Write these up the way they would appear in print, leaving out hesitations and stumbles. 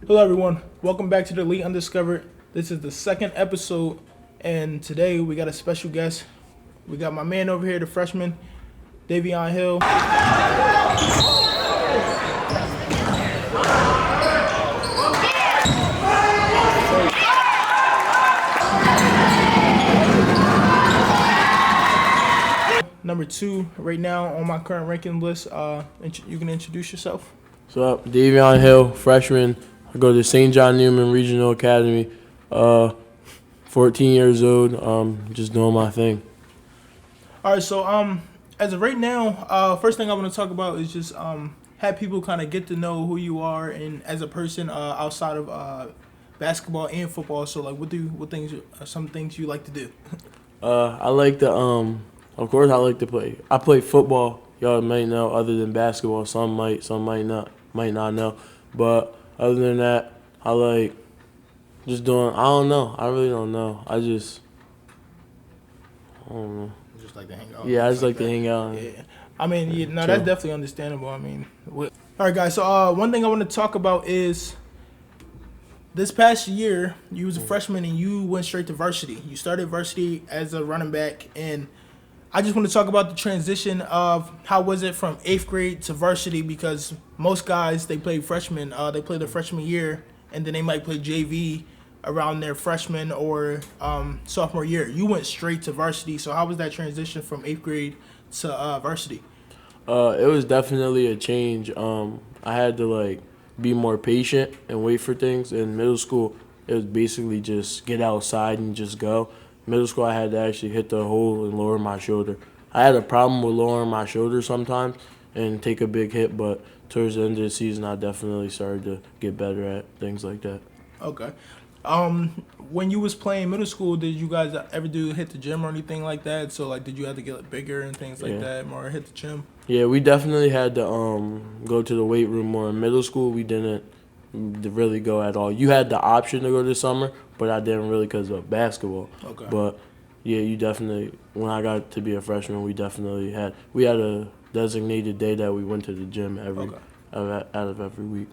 Hello, everyone. Welcome back to the Elite Undiscovered. This is the second episode, and today we got a special guest. We got my man over here, the freshman, Davion Hill. Number 2 right now on my current ranking list. You can introduce yourself. What's up? Davion Hill, freshman. I go to St. John Newman Regional Academy. 14 years old. Just doing my thing. All right, so as of right now, first thing I want to talk about is just have people kind of get to know who you are and as a person outside of basketball and football. So like, what things are some things you like to do? I like to of course I like to play. I play football. Y'all might know other than basketball. Some might not know. But other than that, I like just doing. I don't know. I really don't know. I don't know. Just like to hang out. Yeah, I just like to hang out. Yeah, I mean, that's definitely understandable. I mean, all right, guys. So one thing I want to talk about is this past year you was a freshman and you went straight to varsity. You started varsity as a running back, and I just want to talk about the transition of how was it from 8th grade to varsity, because most guys, they play freshman, they play their freshman year, and then they might play JV around their freshman or sophomore year. You went straight to varsity, so how was that transition from 8th grade to varsity? It was definitely a change. I had to be more patient and wait for things. In middle school, it was basically just get outside and just go. Middle school, I had to actually hit the hole and lower my shoulder. I had a problem with lowering my shoulder sometimes and take a big hit, but towards the end of the season, I definitely started to get better at things like that. Okay. When you was playing middle school, did you guys ever hit the gym or anything like that? So like, did you have to get bigger and things like that, more hit the gym? Yeah, we definitely had to go to the weight room more. In middle school, we didn't really go at all. You had the option to go this summer, but I didn't really because of basketball. Okay. But yeah, you definitely. When I got to be a freshman, we had a designated day that we went to the gym out of every week.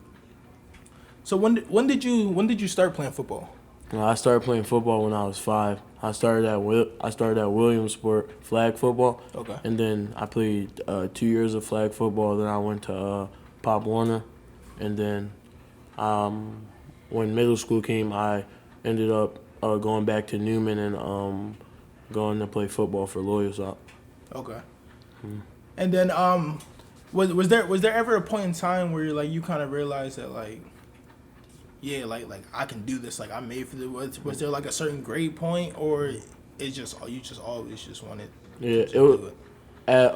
So when did you start playing football? I started playing football when I was 5. I started at Williamsport flag football. Okay. And then I played 2 years of flag football. Then I went to Pop Warner, and then when middle school came, I ended up going back to Newman and going to play football for Loyalsop. Okay. And then was there ever a point in time where you kind of realized that yeah, like I can do this, like I'm made for this? Was there like a certain grade point, or it's just you just always just wanted? Yeah, it was at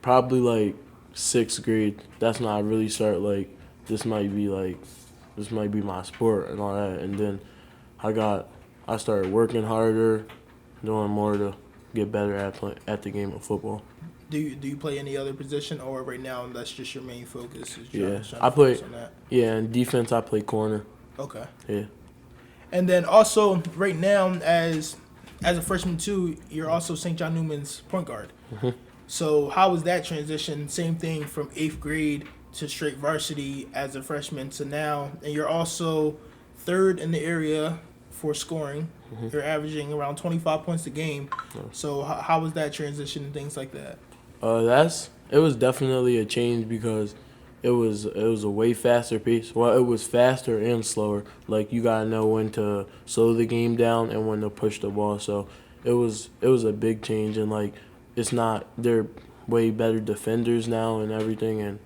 probably 6th grade. That's when I really start this might be my sport and all that. And then I started working harder, doing more to get better at the game of football. Do you play any other position, or right now that's just your main focus? I play. Yeah, in defense I play corner. Okay. Yeah. And then also right now as a freshman too, you're also St. John Newman's point guard. Mm-hmm. So how was that transition? Same thing from 8th grade to straight varsity as a freshman to now, and you're also 3rd in the area for scoring. Mm-hmm. You're averaging around 25 points a game. Yeah. So how was that transition and things like that? It was definitely a change because it was a way faster pace. Well, it was faster and slower. You gotta know when to slow the game down and when to push the ball. So it was a big change, and they're way better defenders now and everything, and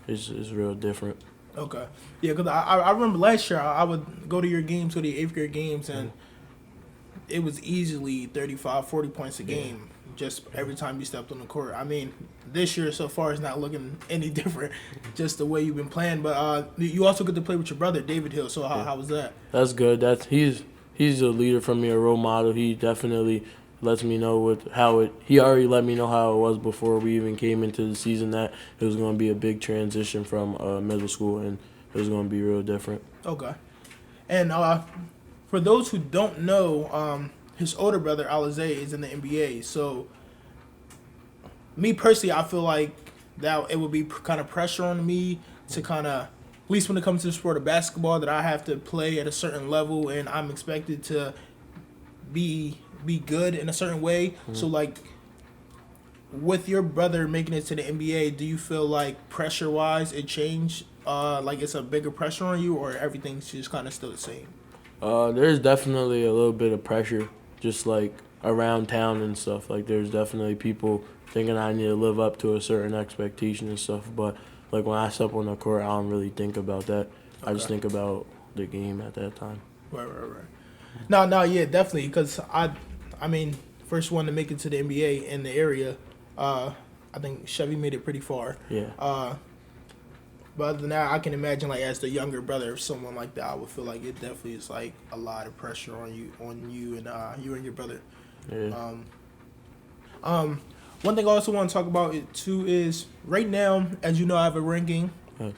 it's real different. Okay. Yeah, because I remember last year I would go to your games, to the 8th grade games, and it was easily 35, 40 points a game just every time you stepped on the court. I mean, this year so far is not looking any different, just the way you've been playing. But you also get to play with your brother, David Hill. So how was that? That's good. He's a leader for me, a role model. He definitely lets me know he already let me know how it was before we even came into the season, that it was going to be a big transition from middle school, and it was going to be real different. Okay. And for those who don't know, his older brother, Alize, is in the NBA. So, me personally, I feel like that it would be kind of pressure on me to kind of at least when it comes to the sport of basketball, that I have to play at a certain level and I'm expected to be good in a certain way. So like, with your brother making it to the NBA, do you feel like pressure wise it changed? Like it's a bigger pressure on you, or everything's just kind of still the same? There's definitely a little bit of pressure, just like around town and stuff. Like there's definitely people thinking I need to live up to a certain expectation and stuff. But like when I step on the court, I don't really think about that. I just think about the game at that time. Right. No, yeah, definitely. Because I mean, first one to make it to the NBA in the area. I think Chevy made it pretty far. Yeah. But other than that, I can imagine like as the younger brother of someone like that, I would feel like it definitely is like a lot of pressure on you and you and your brother. Yeah. One thing I also want to talk about it too is right now, as you know, I have a ranking. Huh.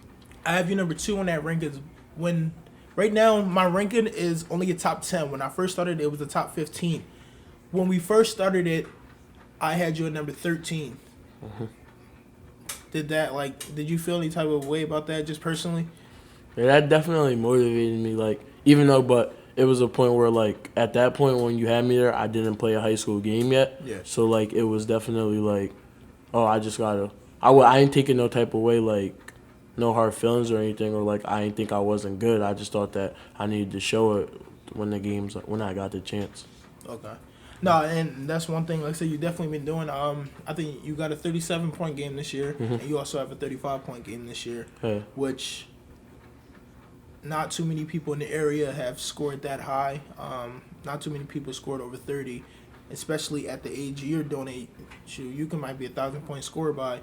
I have you number 2 on that ranking. When right now my ranking is only a top 10. When I first started, it was a top 15. When we first started it, I had you at number 13. Mm-hmm. Did you feel any type of way about that, just personally? Yeah, that definitely motivated me. Like but it was a point where like at that point when you had me there, I didn't play a high school game yet. Yeah. So like it was definitely like, oh, I just gotta. I ain't taking no type of way, like no hard feelings or anything, or like I ain't think I wasn't good. I just thought that I needed to show it when I got the chance. Okay. No, and that's one thing. Like I said, you definitely been doing. I think you got a 37-point game this year, and you also have a 35-point game this year, which not too many people in the area have scored that high. Not too many people scored over 30, especially at the age you're doing it. You might be 1,000-point scorer by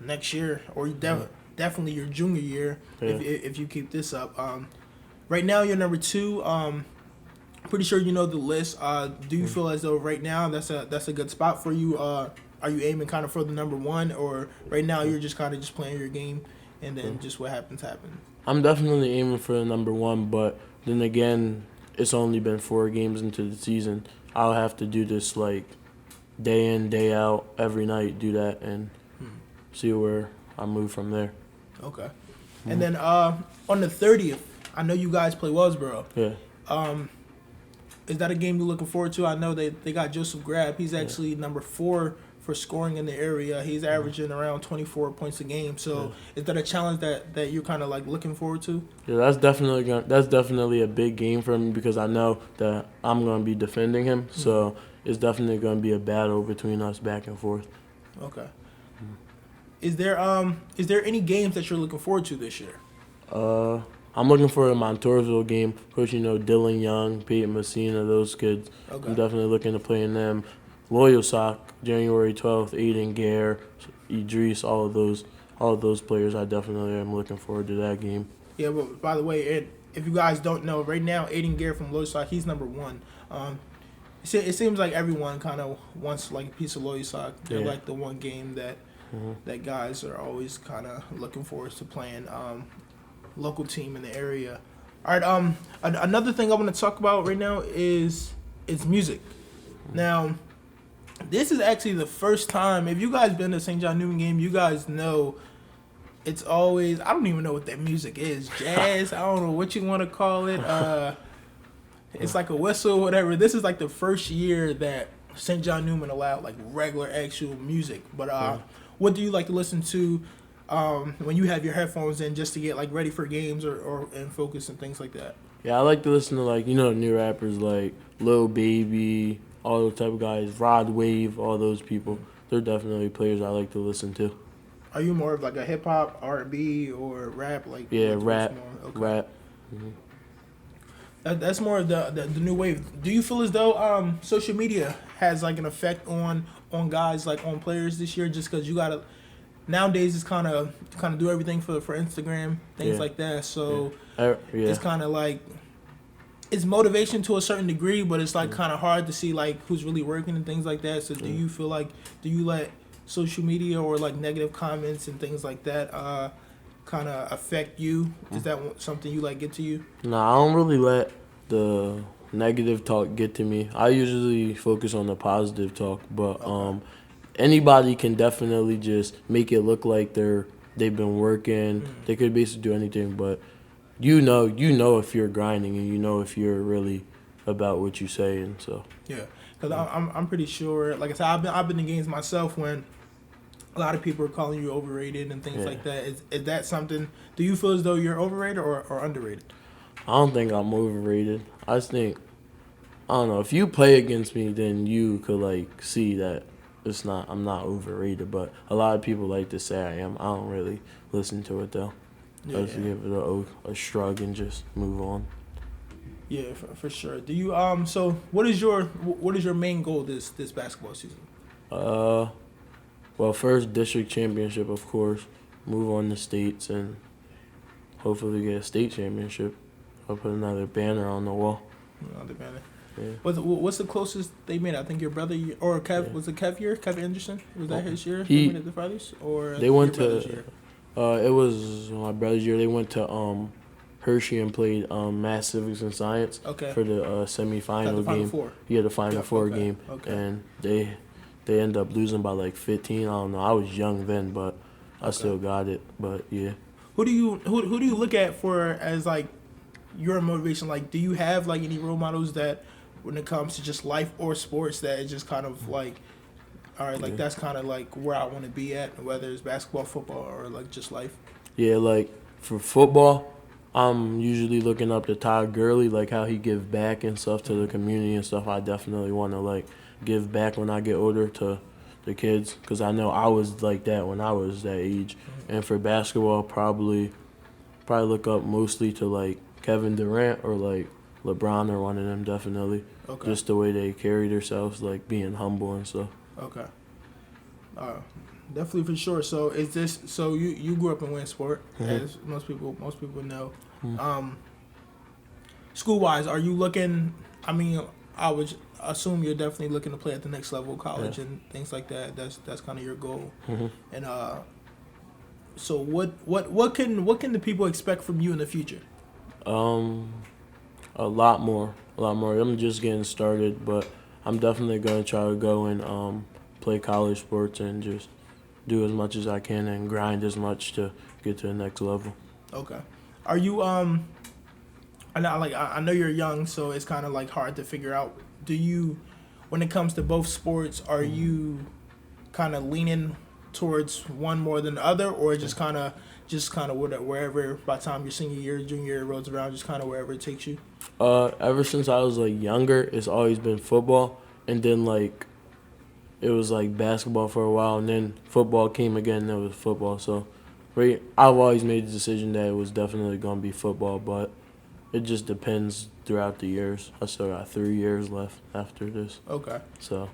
next year, or definitely your junior year if you keep this up. Right now, you're number 2. Pretty sure you know the list. Do you feel as though right now that's a good spot for you? Are you aiming kind of for the number 1, or right now you're just kind of just playing your game and then just what happens? I'm definitely aiming for the number 1, but then again, it's only been 4 games into the season. I'll have to do this like day in, day out, every night, do that and see where I move from there. Okay. And then on the 30th, I know you guys play Wellsboro. Yeah. Is that a game you're looking forward to? I know they got Joseph Grab. He's actually number 4 for scoring in the area. He's averaging around 24 points a game. So is that a challenge that you're kind of like looking forward to? Yeah, that's definitely a big game for me because I know that I'm going to be defending him. So it's definitely going to be a battle between us back and forth. Okay. Is there any games that you're looking forward to this year? I'm looking for a Montoursville game. Of course, you know, Dylan Young, Peyton Messina, those kids. Okay. I'm definitely looking to play in them. Loyalsock, January 12th, Aiden Gare, Idris, all of those players, I definitely am looking forward to that game. Yeah, but by the way, if you guys don't know, right now, Aiden Gare from Loyalsock, he's number 1. It seems like everyone kind of wants like a piece of Loyalsock. They're like the one game that guys are always kind of looking forward to playing. Local team in the area. All right. Another thing I want to talk about right now is music. Now, this is actually the first time. If you guys been to St. John Newman game, you guys know it's always. I don't even know what that music is. Jazz. I don't know what you want to call it. It's like a whistle, whatever. This is like the first year that St. John Newman allowed like regular actual music. But what do you like to listen to? When you have your headphones in just to get like ready for games or and focus and things like that? Yeah, I like to listen to like, you know, new rappers like Lil Baby, all those type of guys, Rod Wave, all those people. They're definitely players I like to listen to. Are you more of like a hip hop, R&B, or rap? Rap. Rap. Mm-hmm. That's more of the new wave. Do you feel as though social media has like an effect on guys, like on players this year, just because you gotta nowadays it's kind of do everything for Instagram, things like that. So it's kind of like it's motivation to a certain degree, but it's like kind of hard to see like who's really working and things like that. So do you feel like do you let social media or like negative comments and things like that kind of affect you? Is that something you like get to you? No, I don't really let the negative talk get to me. I usually focus on the positive talk, but anybody can definitely just make it look like they're they've been working. They could basically do anything, but you know if you're grinding and you know if you're really about what you say, and so. Yeah, because I'm pretty sure. Like I said, I've been in games myself when a lot of people are calling you overrated and things like that. Is that something? Do you feel as though you're overrated or underrated? I don't think I'm overrated. I just think, I don't know, if you play against me, then you could like see that I'm not overrated. But a lot of people like to say I am. I don't really listen to it though. I just give it a shrug and just move on. Yeah, for sure. Do you So what is your main goal this basketball season? Well, first district championship, of course. Move on to states and hopefully get a state championship. I'll put another banner on the wall. Another banner. Yeah. What's the closest they made? I think your brother or Kev was it Kev year? Kev Anderson, was that his year? They made it the farthest, or they went your to. Year? It was my brother's year. They went to Hershey and played Math Civics and Science for the semifinal game. Four. Yeah, the Final Four game, and they ended up losing by like 15. I don't know. I was young then, but I still got it. But yeah. Who do you look at for as like your motivation? Like, do you have like any role models that when it comes to just life or sports that is just kind of like, all right, like that's kind of like where I want to be at, whether it's basketball, football, or like just life? Yeah, like for football, I'm usually looking up to Todd Gurley, like how he give back and stuff to the community and stuff. I definitely want to like give back when I get older to the kids, because I know I was like that when I was that age. And for basketball, probably look up mostly to like Kevin Durant or like LeBron or one of them, definitely. Just the way they carry themselves, like being humble and stuff. Okay. Definitely for sure. So is this so you grew up in Williamsport, as most people know. School wise, are you looking? I mean, I would assume you're definitely looking to play at the next level, college and things like that. That's kind of your goal. And so what can the people expect from you in the future? A lot more. I'm just getting started, but I'm definitely gonna try to go and play college sports and just do as much as I can and grind as much to get to the next level. Okay. Are you I know you're young, so it's kind of like hard to figure out. Do you, when it comes to both sports, are you kind of leaning towards one more than the other, or just kind of wherever by the time your senior year, junior year rolls around, just kind of wherever it takes you? Ever since I was like younger, it's always been football, and then like it was like basketball for a while, and then football came again, and it was football. So I've always made the decision that it was definitely gonna be football, but it just depends throughout the years. I still got 3 years left after this. Okay. So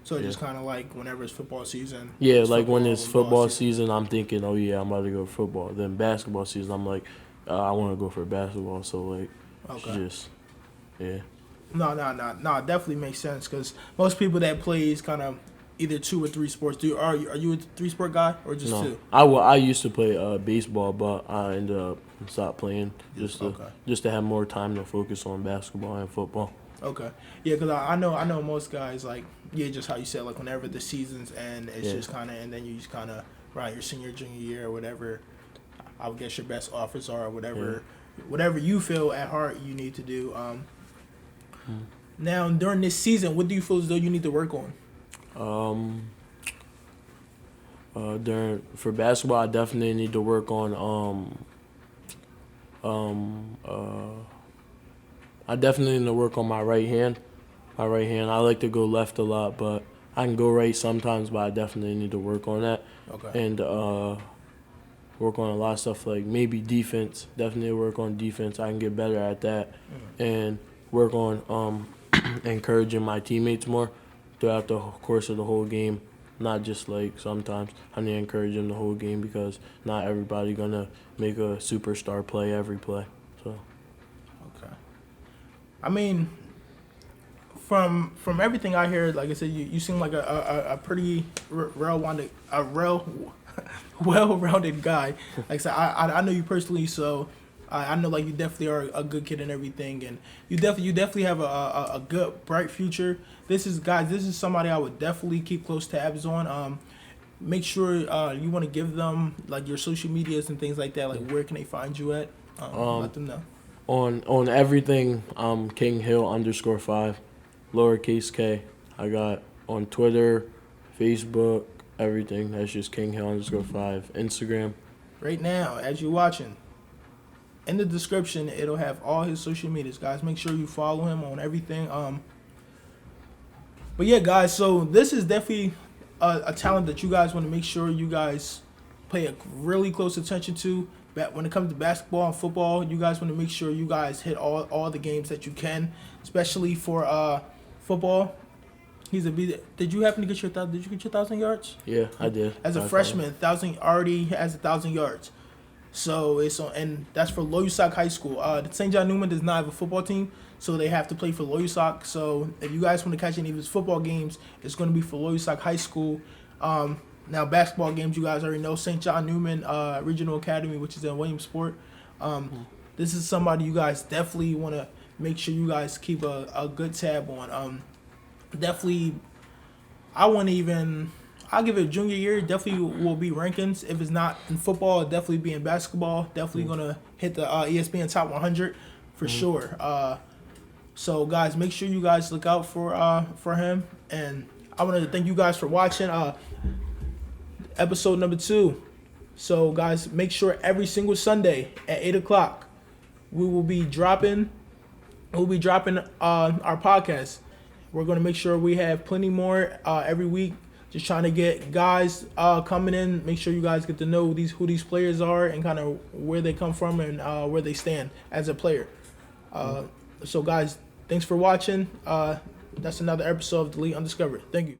just kind of like whenever it's football season. Yeah, like when it's football season, I'm thinking, oh yeah, I'm about to go for football. Then basketball season, I'm like, I want to go for basketball. So like, just yeah. No, definitely makes sense, because most people that plays kind of either 2 or 3 sports. Are you a 3-sport guy or just 2? I used to play baseball, but I ended up stopped playing just to have more time to focus on basketball and football. Okay. Yeah, because I know most guys, like, just how you said, like, whenever the seasons end, it's just kind of, and then you just kind of, right, your senior, junior year, or whatever, I would guess your best offers are, whatever you feel at heart you need to do. Now, during this season, what do you feel as though you need to work on? For basketball, I definitely need to work on I definitely need to work on my right hand. I like to go left a lot, but I can go right sometimes, but I definitely need to work on that. Okay. And work on a lot of stuff, like maybe defense. Definitely work on defense. I can get better at that. And work on encouraging my teammates more throughout the course of the whole game. Not just like sometimes. I need to encourage them the whole game, because not everybody gonna make a superstar play every play. So. Okay. I mean, from everything I hear, like I said, you seem like a pretty well-rounded guy. Like I said, I know you personally, so I know like you definitely are a good kid and everything, and you definitely have a good, bright future. This is somebody I would definitely keep close tabs on. make sure you want to give them like your social medias and things like that. Like where can they find you at? Let them know. On everything, King Hill _5, lowercase k. I got on Twitter, Facebook, everything. That's just King Hill _5. Instagram. Right now, as you're watching, in the description, it'll have all his social medias. Guys, make sure you follow him on everything. But yeah, guys, so this is definitely a talent that you guys want to make sure you guys pay a really close attention to. But when it comes to basketball and football, you guys want to make sure you guys hit all the games that you can, especially for football. Did you happen to get your 1,000 yards? Yeah, I did. As a freshman, 1,000 already has 1,000 yards. So it's on, and that's for Loyalsock High School. The St. John Newman does not have a football team, so they have to play for Loyalsock. So if you guys want to catch any of his football games, it's going to be for Loyalsock High School. Now basketball games, you guys already know St. John Newman Regional Academy, which is in Williamsport. This is somebody you guys definitely want to make sure you guys keep a good tab on. Definitely, I'll give it junior year. Definitely will be rankings. If it's not in football, it'll definitely be in basketball. Definitely gonna hit the ESPN Top 100 for sure. So guys, make sure you guys look out for him. And I wanted to thank you guys for watching episode number 2. So guys, make sure every single Sunday at 8:00 we'll be dropping our podcast. We're going to make sure we have plenty more every week. Just trying to get guys coming in. Make sure you guys get to know who these players are and kind of where they come from and where they stand as a player. So guys, thanks for watching. That's another episode of Undiscovered. Thank you.